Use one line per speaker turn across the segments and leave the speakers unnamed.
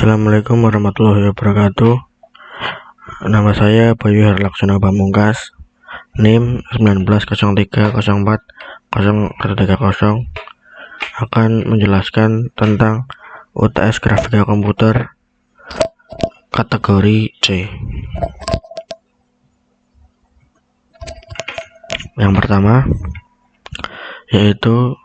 Assalamualaikum warahmatullahi wabarakatuh. Nama saya Bayu Harlaksana Pamungkas, NIM 1903040130, akan menjelaskan tentang UTS Grafika Komputer kategori C. Yang pertama yaitu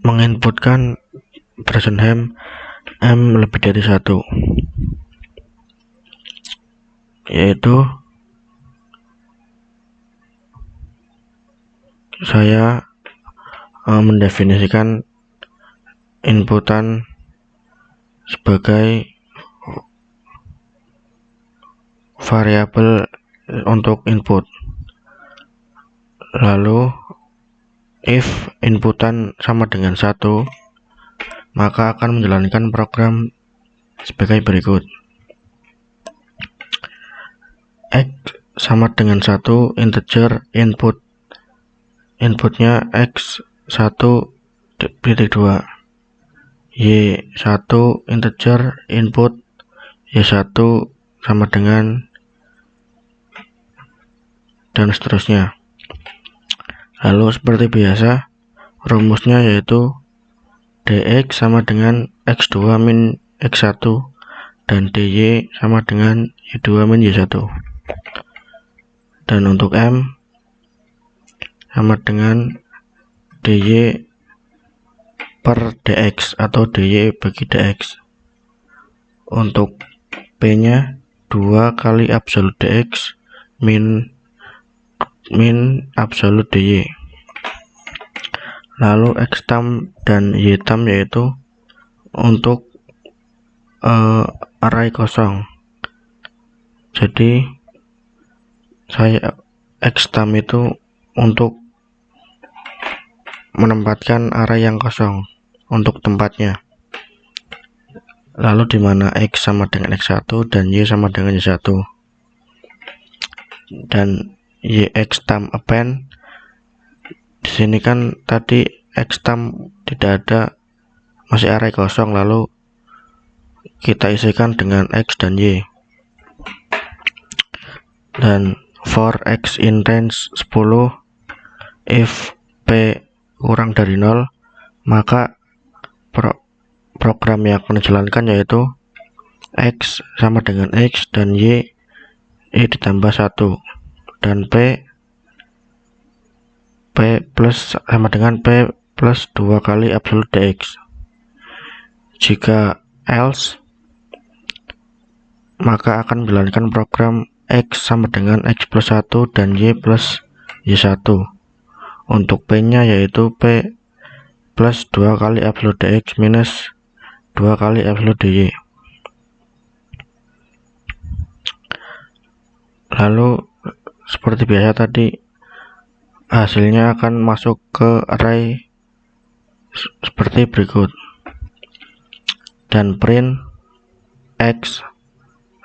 menginputkan Brazenham M lebih dari 1, yaitu saya mendefinisikan inputan sebagai variabel untuk input. Lalu if inputan sama dengan 1, maka akan menjalankan program sebagai berikut. X sama dengan 1 integer input, inputnya X1.2, Y1 integer input, Y1 sama dengan, dan seterusnya. Lalu seperti biasa rumusnya yaitu dx sama dengan x2 min x1 dan dy sama dengan y2 min y1, dan untuk m sama dengan dy per dx atau dy bagi dx. Untuk p nya 2 kali absolut dx min absolut dy. Lalu xtam dan ytam yaitu untuk array kosong. Jadi saya xtam itu untuk menempatkan array yang kosong untuk tempatnya. Lalu di mana x sama dengan x1 dan y sama dengan y1, dan yxtam append. Di sini kan tadi xtam tidak ada, masih array kosong, lalu kita isikan dengan x dan y. Dan for x in range 10, if p kurang dari 0, maka program yang akan dijalankan yaitu x sama dengan x dan y ditambah 1, dan p plus sama dengan p plus 2 kali absolut dx. Jika else, maka akan menjalankan program x sama dengan x plus 1 dan y plus y1. Untuk p nya yaitu p plus 2 kali absolut dx minus 2 kali absolut dy. Lalu seperti biasa tadi, hasilnya akan masuk ke array seperti berikut, dan print x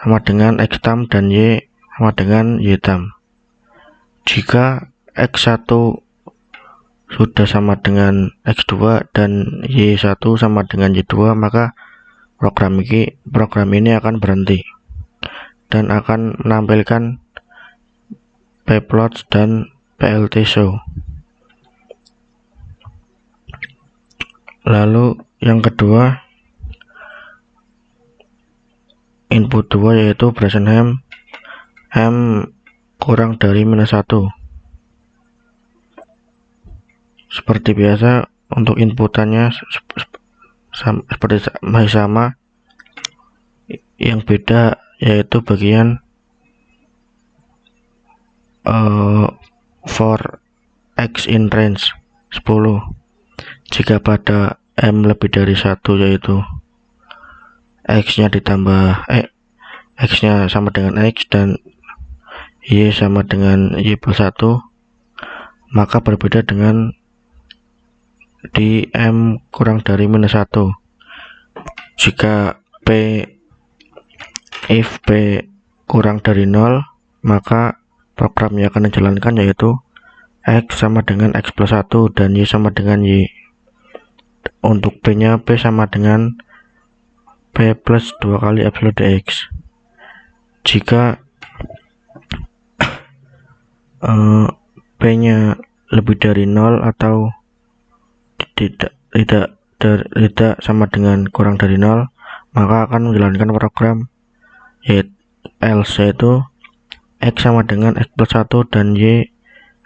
sama dengan xtam dan y sama dengan ytam. Jika x1 sudah sama dengan x2 dan y1 sama dengan y2, maka program ini akan berhenti dan akan menampilkan pplot dan plt show. Lalu yang kedua, input 2 yaitu Brazenham M kurang dari minus 1. Seperti biasa untuk inputannya masih sama, yang beda yaitu bagian for x in range 10, jika pada m lebih dari 1 yaitu x nya ditambah x nya sama dengan x dan y sama dengan y plus 1, maka berbeda dengan di m kurang dari minus 1. Jika if p kurang dari 0, maka program yang akan dijalankan yaitu x sama dengan x plus 1 dan y sama dengan y. Untuk p nya p sama dengan P plus 2 kali absolute X. Jika P nya lebih dari 0 atau tidak sama dengan kurang dari 0, maka akan menjalankan program else, yaitu X sama dengan X plus 1 dan Y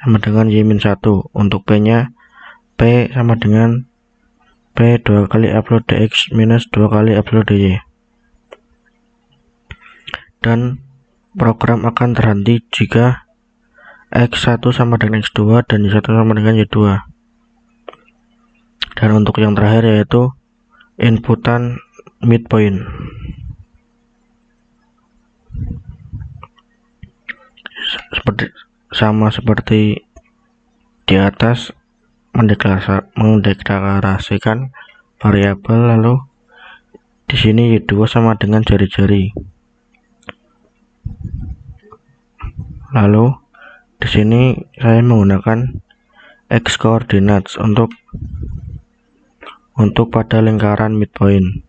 sama dengan Y min 1. Untuk P nya P sama dengan P 2 kali absolute X minus 2 kali absolute Y. Dan program akan terhenti jika X1 sama dengan X2 dan Y1 sama dengan Y2. Dan untuk yang terakhir yaitu inputan midpoint. Sama seperti di atas, mendeklarasikan variabel, lalu di sini Y2 sama dengan jari-jari. Lalu di sini saya menggunakan X coordinates untuk pada lingkaran midpoint.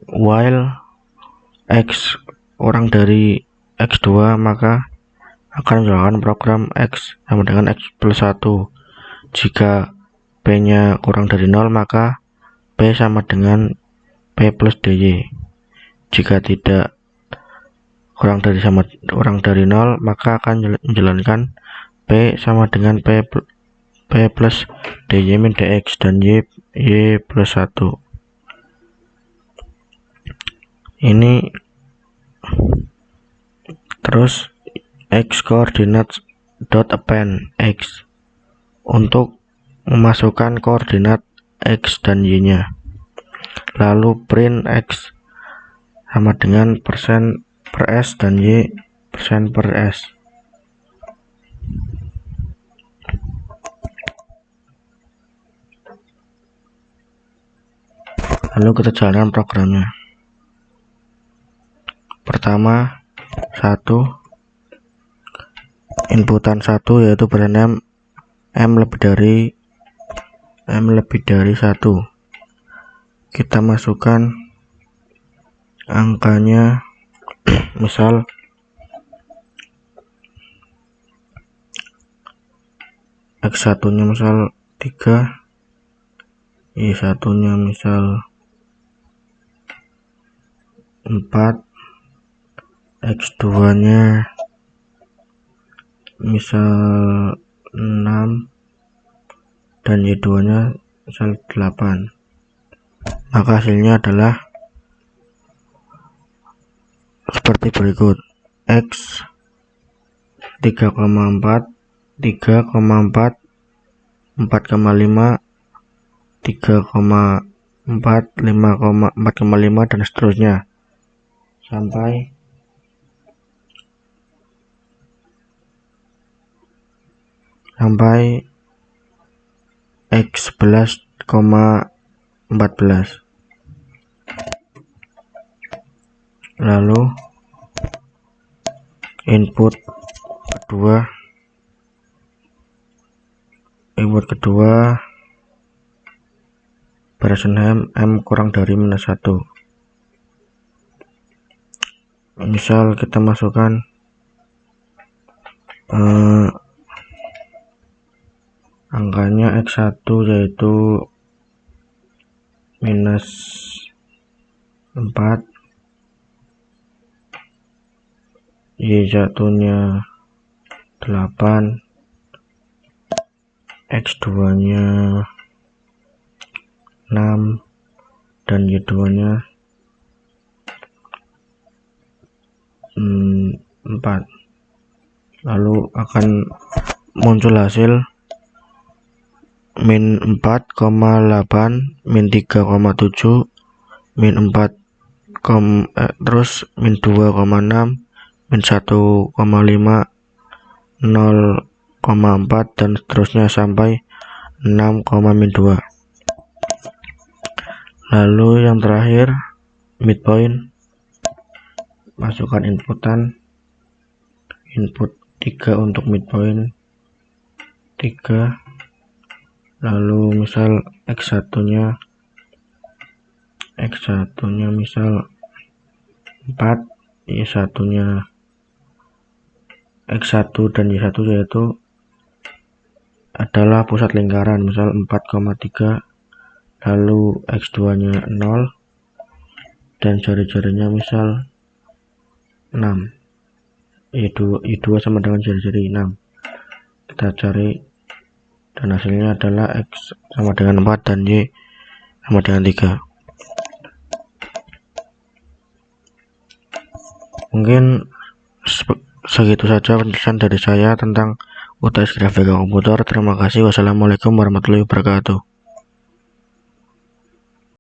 While X kurang dari X2, maka akan menjalankan program X sama dengan X plus 1. Jika P nya kurang dari 0, maka P sama dengan P plus DY. Jika tidak kurang dari 0, maka akan menjalankan P sama dengan P plus DY min DX dan Y plus 1. Ini terus X coordinates dot append X untuk memasukkan koordinat X dan Y nya. Lalu print X sama dengan persen per S dan Y persen per S. Lalu kita jalankan programnya. Pertama, 1 inputan 1 yaitu bernama M lebih dari 1. Kita masukkan angkanya, misal X1 nya misal 3, Y1 nya misal 4, X2 nya misal 6, dan Y2 nya misal 8. Maka hasilnya adalah seperti berikut: X 3,4, 3,4, 4,5, 3,4, 4,5 dan seterusnya sampai X 11,14. Lalu input kedua Bresenham M kurang dari minus 1. Misal kita masukkan angkanya X1 yaitu minus 4, Y1 nya 8, X2 nya 6, dan Y2 nya 4. Lalu akan muncul hasil min 4,8, min 3,7, min 4, terus min 2,6, min 1,5, 0,4 dan seterusnya sampai 6, min 2. Lalu yang terakhir midpoint, masukkan input 3 untuk midpoint 3, lalu misal X1 nya misal 4, Y1 nya X1 dan Y1 yaitu adalah pusat lingkaran, misal 4,3, lalu X2 nya 0 dan jari-jarinya misal 6, Y2 sama dengan jari-jari 6. Kita cari dan hasilnya adalah X sama dengan 4 dan Y sama dengan 3. Mungkin segitu saja penjelasan dari saya tentang UTS grafika komputer. Terima kasih. Wassalamualaikum warahmatullahi wabarakatuh.